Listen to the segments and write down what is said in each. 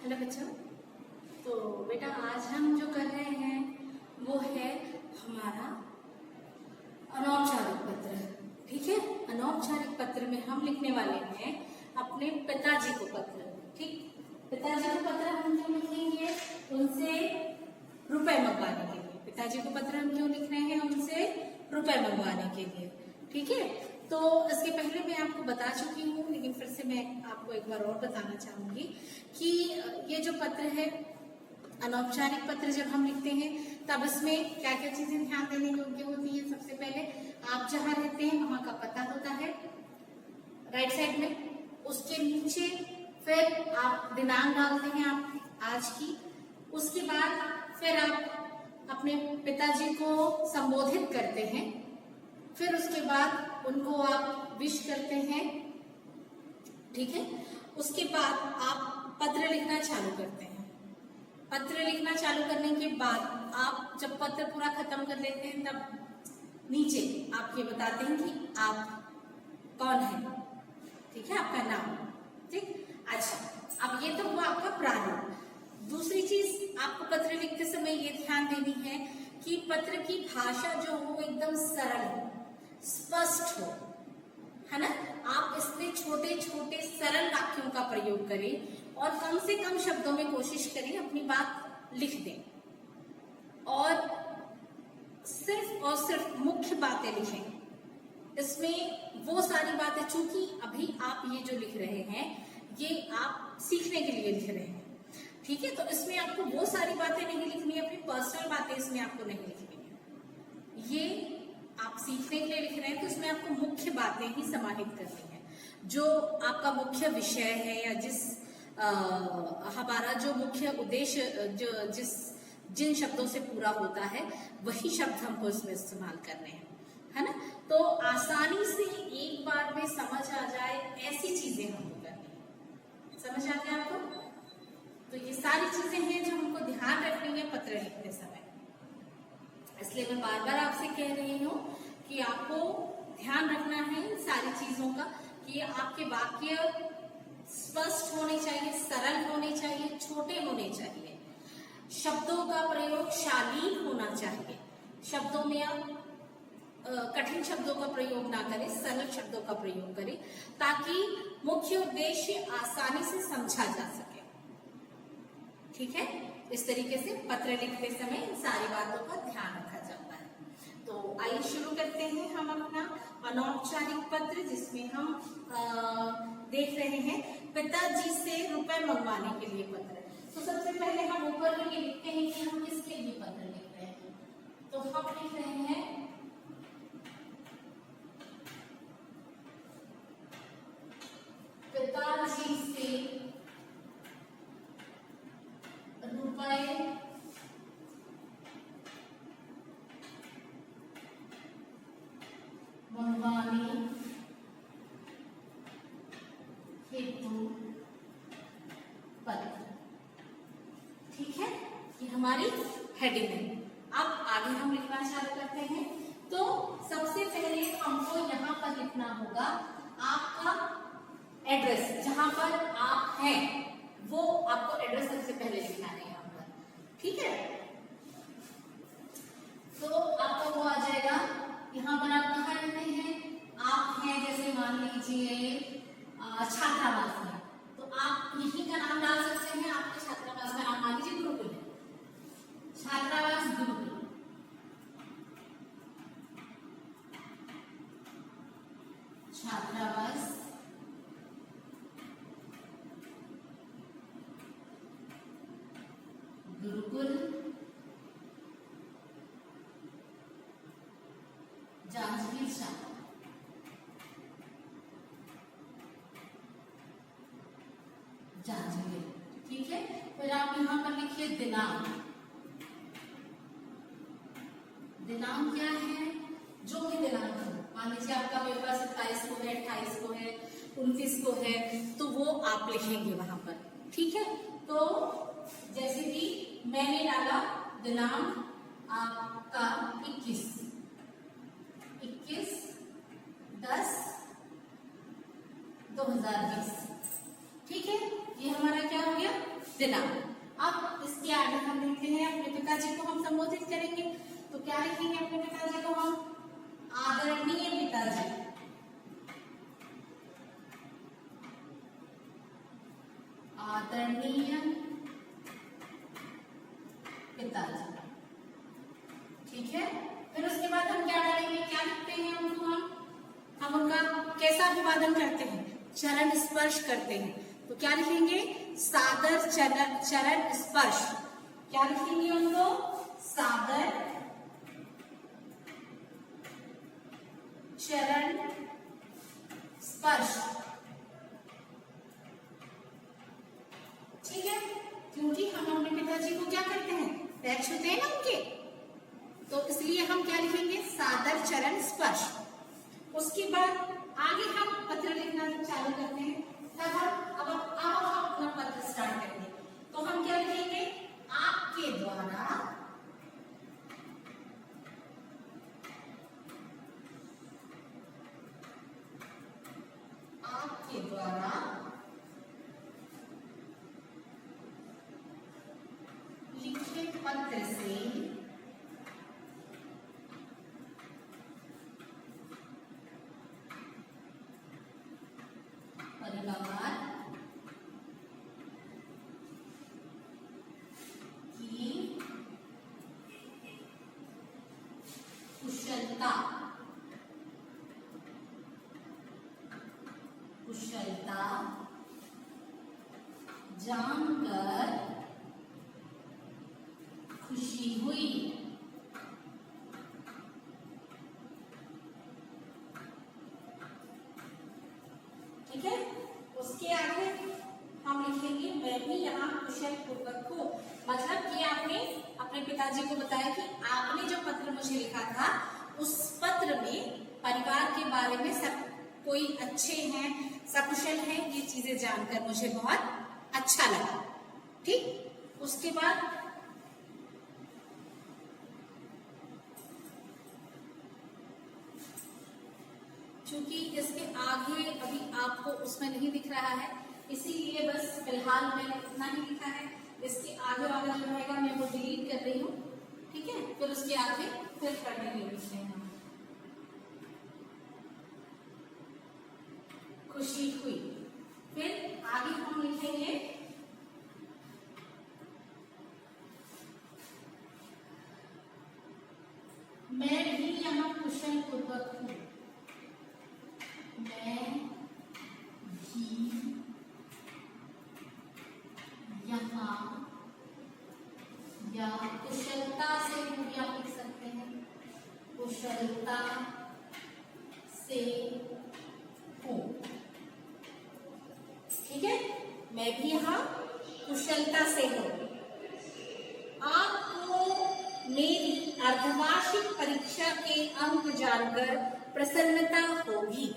Hello बच्चों। तो बेटा आज हम जो कर रहे हैं वो है हमारा अनौपचारिक पत्र। ठीक है, अनौपचारिक पत्र में हम लिखने वाले हैं अपने पिताजी को पत्र। ठीक, पिताजी को पत्र हम क्यों लिखेंगे? उनसे रुपए मंगवाने के लिए। पिताजी को पत्र हम क्यों लिख रहे हैं? उनसे रुपए मंगवाने के लिए। ठीक है, तो इसके पहले मैं आपको बता चुकी हूँ, लेकिन फिर से मैं आपको एक बार और बताना चाहूंगी कि ये जो पत्र है अनौपचारिक पत्र जब हम लिखते हैं तब इसमें क्या क्या चीजें ध्यान देने योग्य होती है। सबसे पहले आप जहाँ रहते हैं वहां का पता होता है राइट साइड में, उसके नीचे फिर आप दिनांक डालते हैं आप आज की। उसके बाद फिर आप अपने पिताजी को संबोधित करते हैं, फिर उसके बाद उनको आप विश करते हैं। ठीक है, उसके बाद आप पत्र लिखना चालू करते हैं। पत्र लिखना चालू करने के बाद आप जब पत्र पूरा खत्म कर लेते हैं तब नीचे आप ये बताते हैं कि आप कौन है। ठीक है, आपका नाम। ठीक, अच्छा, अब ये तो हुआ आपका प्रारूप। दूसरी चीज आपको पत्र लिखते समय ये ध्यान देनी है कि पत्र की भाषा जो हो एकदम सरल हो, स्पष्ट हो, है ना। आप इसमें छोटे छोटे सरल वाक्यों का प्रयोग करें और कम से कम शब्दों में कोशिश करें अपनी बात लिख दें और सिर्फ मुख्य बातें लिखें। इसमें वो सारी बातें, चूंकि अभी आप ये जो लिख रहे हैं ये आप सीखने के लिए लिख रहे हैं। ठीक है, तो इसमें आपको वो सारी बातें नहीं लिखनी है, अपनी पर्सनल बातें इसमें आपको नहीं लिखनी है। ये आप सीखने के लिए लिख रहे हैं तो इसमें आपको मुख्य बातें ही समाहित करनी है। जो आपका मुख्य विषय है या हमारा जो मुख्य उद्देश्य जिन शब्दों से पूरा होता है वही शब्द हमको इसमें इस्तेमाल करने हैं, है ना। तो आसानी से एक बार में समझ आ जाए ऐसी चीजें हमको करनी है। समझ आते हैं आपको? तो ये सारी चीजें हैं जो हमको ध्यान रखनी है पत्र लिखते समय। इसलिए मैं बार बार आपसे कह रही हूँ कि आपको ध्यान रखना है इन सारी चीजों का कि आपके वाक्य स्पष्ट होने चाहिए, सरल होने चाहिए, छोटे होने चाहिए, शब्दों का प्रयोग शालीन होना चाहिए। शब्दों में आप कठिन शब्दों का प्रयोग ना करें, सरल शब्दों का प्रयोग करें ताकि मुख्य उद्देश्य आसानी से समझा जा सके। ठीक है, इस तरीके से पत्र लिखते समय इन सारी बातों का ध्यान रखा जाता है। तो आइए शुरू करते हैं हम अपना अनौपचारिक पत्र, जिसमें हम देख रहे हैं पिताजी से रुपए मंगवाने के लिए पत्र। तो सबसे पहले हम ऊपर में ये लिखते हैं कि हम किसके लिए पत्र लिख रहे हैं। तो हम लिख रहे हैं पिताजी से रुपए मंगवाने हेतु पत्र। ठीक है, ये हमारी हेडिंग है। अब आगे हम लिखना चालू करते हैं। तो सबसे पहले हमको यहाँ पर लिखना होगा आपका एड्रेस, जहां पर आप हैं वो आपको एड्रेस सबसे पहले लिखना है यहाँ पर। ठीक है, तो आपका वो आ जाएगा यहाँ पर। आप कहाँ रहते हैं? आप हैं जैसे मान लीजिए छात्रावास में, तो आप यहीं का नाम डाल सकते हैं। आपके छात्रावास का नाम मान लीजिए गुरुकुल है, छात्रावास गुरुकुल। छात्रावास गुरुकुल जांजगीर चांपा। जांजगीर। ठीक है, फिर आप यहाँ पर लिखिए दिनांक। दिनांक क्या है? जो भी दिनांक हो, मान लीजिए आपका पेपर 27 को है, 28 को है, 29 को है, तो वो आप लिखेंगे वहां पर। ठीक है, तो जैसे कि मैंने डाला दिनांक आपका 21 10 2020। ठीक है, ये हमारा क्या हो गया दिनांक। अब इसके आगे हम लिखते हैं अपने पिताजी को हम संबोधित करेंगे, तो क्या लिखेंगे अपने पिताजी को हम? आदरणीय पिताजी। आदरणीय पिताजी, ठीक है। फिर उसके बाद हम क्या करेंगे, क्या लिखते हैं उनको हम उनका कैसा अभिवादन करते हैं? चरण स्पर्श करते हैं, तो क्या लिखेंगे? सादर चरण स्पर्श। क्या लिखेंगे उनको? सादर चरण स्पर्श, ठीक है। क्योंकि हम अपने पिताजी को क्या करते हैं? पैर छूते हैं ना उनके, तो इसलिए हम क्या लिखेंगे? सादर चरण स्पर्श। उसके बाद आगे हम पत्र लिखना चालू करते हैं। तब हम अपना पत्र स्टार्ट करेंगे, तो हम क्या लिखेंगे? आपके द्वारा लिखे पत्र से परिवार की कुशलता जानकर खुशी हुई। ठीक है। उसके आगे हम लिखेंगे मैं भी यहाँ कुशल पूर्वक हूँ। मतलब कि आपने अपने पिताजी को बताया कि आपने जो पत्र मुझे लिखा था उस पत्र में परिवार के बारे में सब कोई अच्छे हैं, सकुशल हैं, ये चीजें जानकर मुझे बहुत अच्छा लगा। ठीक। उसके बाद चूंकि इसके आगे अभी आपको उसमें नहीं दिख रहा है, इसीलिए बस फिलहाल मैंने इतना ही लिखा है। इसके आगे वाला जो रहेगा मैं वो डिलीट कर रही हूँ। ठीक है। फिर उसके आगे फिर कंटिन्यू लिखते हैं। खुशी हुई। फिर आगे हम लिखेंगे मैं भी यहाँ कुशल पूर्वक हूँ। मैं भी यहाँ, या कुशलता से भी आप लिख सकते हैं, कुशलता से हूँ। ठीक है। मैं भी यहाँ कुशलता से हूँ। आपको मेरी अर्धवार्षिक परीक्षा के अंक जानकर प्रसन्नता होगी।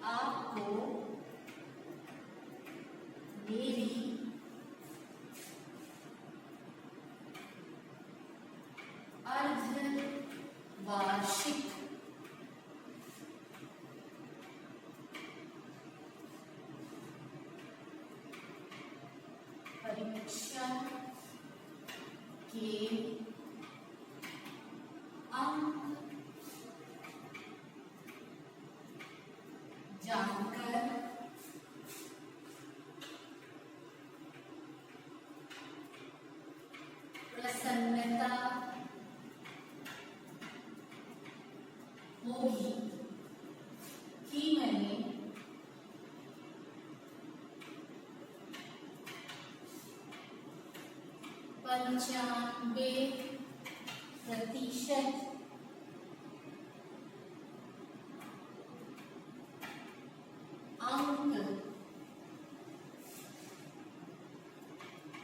आपको मेरी अर्धवार्षिक परीक्षा के अंक जानकर प्रसन्नता होगी कि मैंने 95% अंक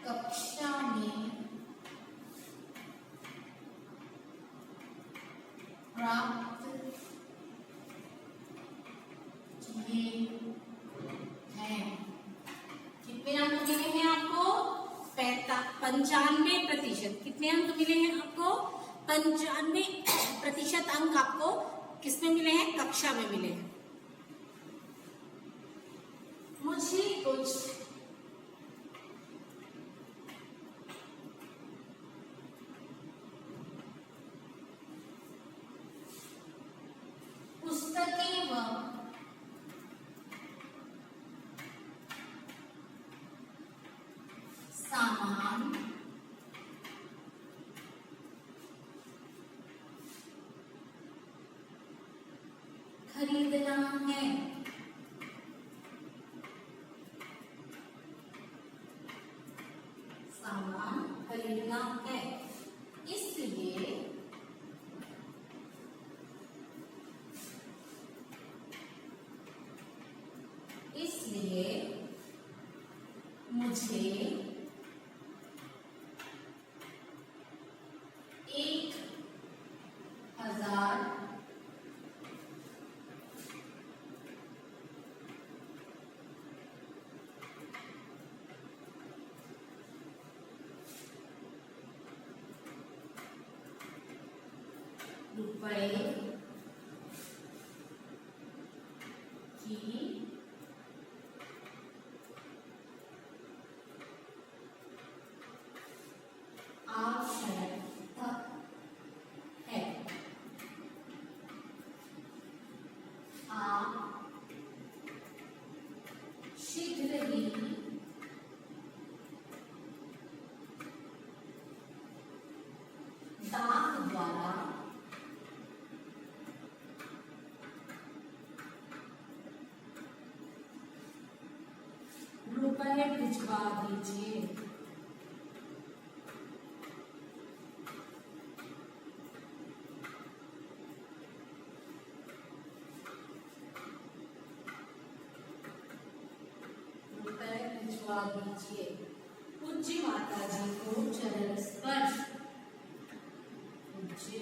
कक्षा में प्राप्त किए हैं। कितने अंक मिले हैं आपको? 95%। कितने अंक मिले हैं आपको? 95% अंक आपको किसमें मिले हैं? कक्षा में मिले हैं। मुझे कुछ पुस्तकें व सामान खरीदना है। सामान खरीदना है, इसलिए मुझे 1,000 रुपए की आवश्यकता है। आप शीघ्र ही डाक द्वारा रुपए भिजवा दीजिए। पूज्य माता जी को चरण स्पर्श। पूज्य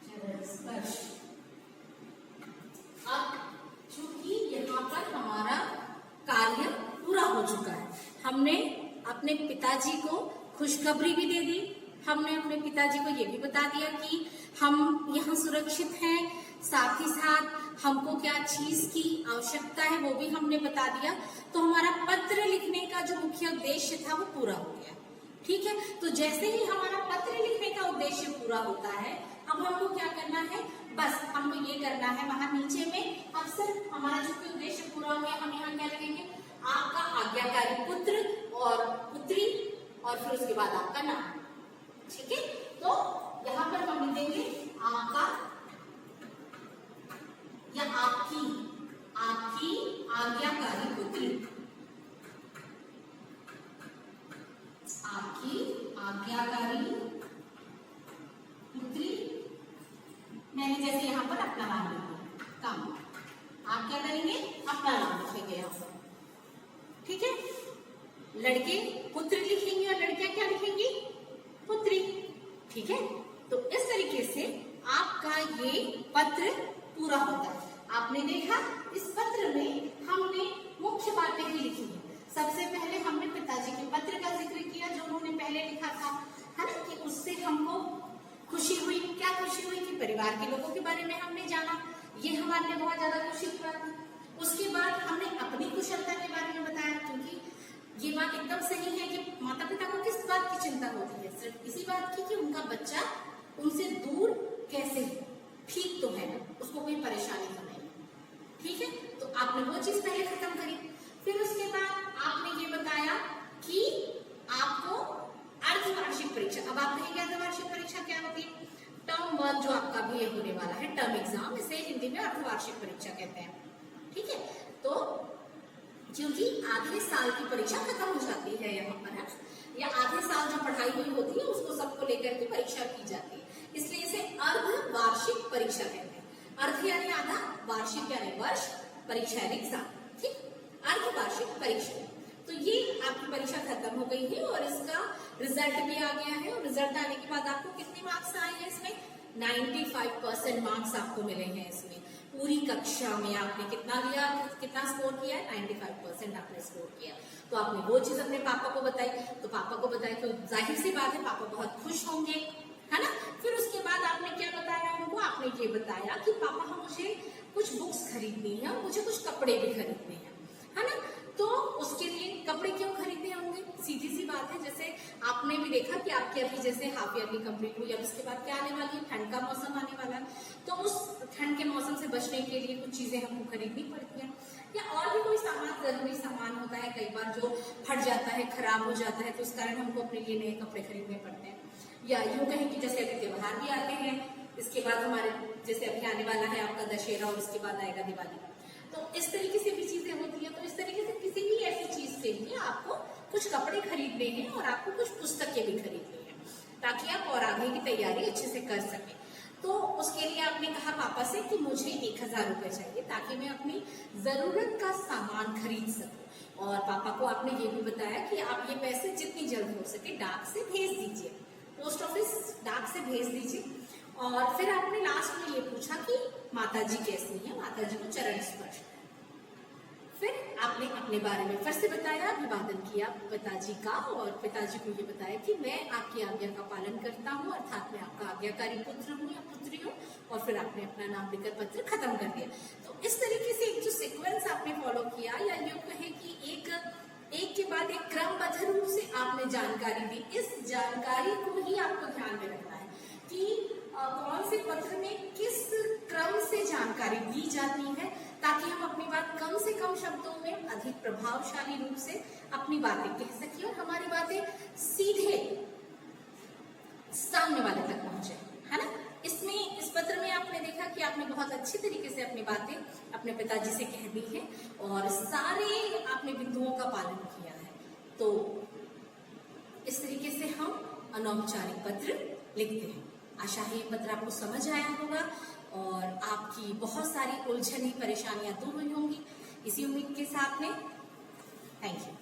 चरण स्पर्श। अब चूंकि यहाँ पर हमारा कार्य पूरा हो चुका है, हमने अपने पिताजी को खुशखबरी भी दे दी, हमने अपने पिताजी को ये भी बता दिया कि हम यहाँ सुरक्षित हैं, साथ ही साथ हमको क्या चीज की आवश्यकता है वो भी हमने बता दिया। तो हमारा पत्र लिखने का जो मुख्य उद्देश्य था वो पूरा हो गया। ठीक है, तो जैसे ही हमारा पत्र लिखने का उद्देश्य पूरा होता है, अब हमको क्या करना है, बस हमको ये करना है, वहां नीचे में अक्सर हमारा जो उद्देश्य पूरा हो गया, हम यहाँ क्या लिखेंगे, आपका आज्ञाकारी पुत्र और पुत्री, और फिर उसके बाद आपका नाम। ठीक है, तो यहाँ पर हम लिखेंगे आपका या आपकी आज्ञाकारी पुत्री, आपकी आज्ञाकारी पुत्री। मैंने जैसे यहाँ पर अपना नाम लिखा, काम आप क्या करेंगे, अपना नाम लिखेंगे यहाँ पर। ठीक है, लड़के पुत्र लिखेंगे और लड़कियां क्या लिखेंगी, पुत्री। ठीक है, तो इस तरीके से आपका ये पत्र पूरा होता है। आपने देखा इस पत्र में हमने मुख्य बातें ही लिखी है। सबसे पहले हमने पिताजी के पत्र का जिक्र किया जो उन्होंने पहले लिखा था, है ना, कि उससे हमको खुशी हुई। क्या खुशी हुई कि परिवार के लोगों के बारे में हमने जाना, ये हमारे लिए बहुत ज्यादा खुशी की बात है। उसके बाद हमने अपनी कुशलता के बारे में बताया, क्योंकि ये बात एकदम सही है कि माता पिता को किस बात की चिंता होती है, सिर्फ इसी बात की कि उनका बच्चा उनसे दूर कैसे ठीक तो है ना, उसको कोई परेशानी तो नहीं। ठीक है, तो आपने वो चीज पहले खत्म करी। फिर उसके बाद आपने ये बताया कि आपको अर्धवार्षिक परीक्षा, अब आप कहेंगे अर्धवार्षिक परीक्षा क्या होती है, टर्म 1 जो आपका भी होने वाला है, टर्म एग्जाम, इसे हिंदी में अर्धवार्षिक परीक्षा कहते हैं। ठीक है, तो क्योंकि आधे साल की परीक्षा खत्म हो जाती है यहाँ पर, या आधे साल जो पढ़ाई हुई होती है उसको सबको लेकर के परीक्षा की जाती है, इसलिए इसे अर्धवार्षिक परीक्षा कहते हैं। अर्ध यानी आधा, वार्षिक यानी वर्ष, परीक्षा यानी एग्जाम। ठीक, अर्धवार्षिक परीक्षा। तो ये आपकी परीक्षा खत्म हो गई है और इसका रिजल्ट भी आ गया है, और रिजल्ट आने के बाद आपको कितने मार्क्स आए हैं इसमें, 95% मार्क्स आपको मिले हैं इसमें। पूरी कक्षा में आपने कितना लिया, कितना स्कोर किया है, 95% आपने स्कोर किया। तो आपने वो चीज अपने पापा को बताई, तो पापा को बताई तो जाहिर सी बात है पापा बहुत खुश होंगे, है ना। फिर उसके बाद आपने क्या बताया उनको, आपने ये बताया कि पापा हम मुझे कुछ बुक्स खरीदनी है और मुझे कुछ कपड़े भी खरीदने हैं, है ना। तो उसके लिए कपड़े क्यों खरीदने होंगे, सीधी सी बात है। जैसे आपने भी देखा कि आपकी अभी जैसे हाफ ईयरली कंप्लीट हुई, अब इसके बाद क्या आने वाली है, ठंड का मौसम आने वाला है। तो उस ठंड के मौसम से बचने के लिए कुछ चीजें हमको खरीदनी पड़ती हैं, या और भी कोई सामान, जरूरी सामान होता है कई बार जो फट जाता है, खराब हो जाता है, तो उस कारण हमको अपने लिए नए कपड़े खरीदने पड़ते हैं। या यूं कहें कि जैसे अभी त्योहार भी आते हैं, इसके बाद हमारे जैसे अभी आने वाला है आपका दशहरा और उसके बाद आएगा दिवाली, तो इस तरीके से भी चीजें होती है। तो इस तरीके से किसी भी ऐसी चीज के लिए आपको कुछ कपड़े खरीदने हैं और आपको कुछ पुस्तकें भी खरीदनी है, ताकि आप और आगे की तैयारी अच्छे से कर सकें। तो उसके लिए आपने कहा पापा से कि मुझे 1000 रुपए चाहिए ताकि मैं अपनी जरूरत का सामान खरीद सकूं। और पापा को आपने ये भी बताया कि आप ये पैसे जितनी जल्द हो सके डाक से भेज दीजिए, पोस्ट ऑफिस डाक से भेज दीजिए। और फिर आपने लास्ट में ये पूछा कि माताजी कैसी है, माताजी को चरण स्पर्श। फिर आपने अपने बारे में फिर से बताया, अभिवादन किया पिताजी का, और पिताजी को ये बताया कि मैं आपकी आज्ञा का पालन करता हूँ, अर्थात मैं आपका आज्ञाकारी पुत्र हूँ या पुत्री हूँ। और फिर आपने अपना नाम लिखकर पत्र खत्म कर दिया। तो इस तरीके से एक जो सीक्वेंस आपने फॉलो किया, या यूं कहे कि एक के बाद एक क्रमबद्ध रूप से आपने जानकारी दी। इस जानकारी को ही आपको ध्यान में रखना है कि कौन से पत्र में किस क्रम से जानकारी दी जाती है, ताकि हम अपनी बात कम से कम शब्दों में अधिक प्रभावशाली रूप से अपनी बातें कह सकें और हमारी बातें सीधे सामने वाले तक पहुंचे, है ना। इस पत्र में आपने देखा कि आपने बहुत अच्छी तरीके से अपनी बातें अपने पिताजी से कह दी है और सारे आपने बिंदुओं का पालन किया है। तो इस तरीके से हम अनौपचारिक पत्र लिखते हैं। आशा है ये पत्र आपको समझ आया होगा और आपकी बहुत सारी उलझने, परेशानियां दूर हुई होंगी। इसी उम्मीद के साथ में थैंक यू।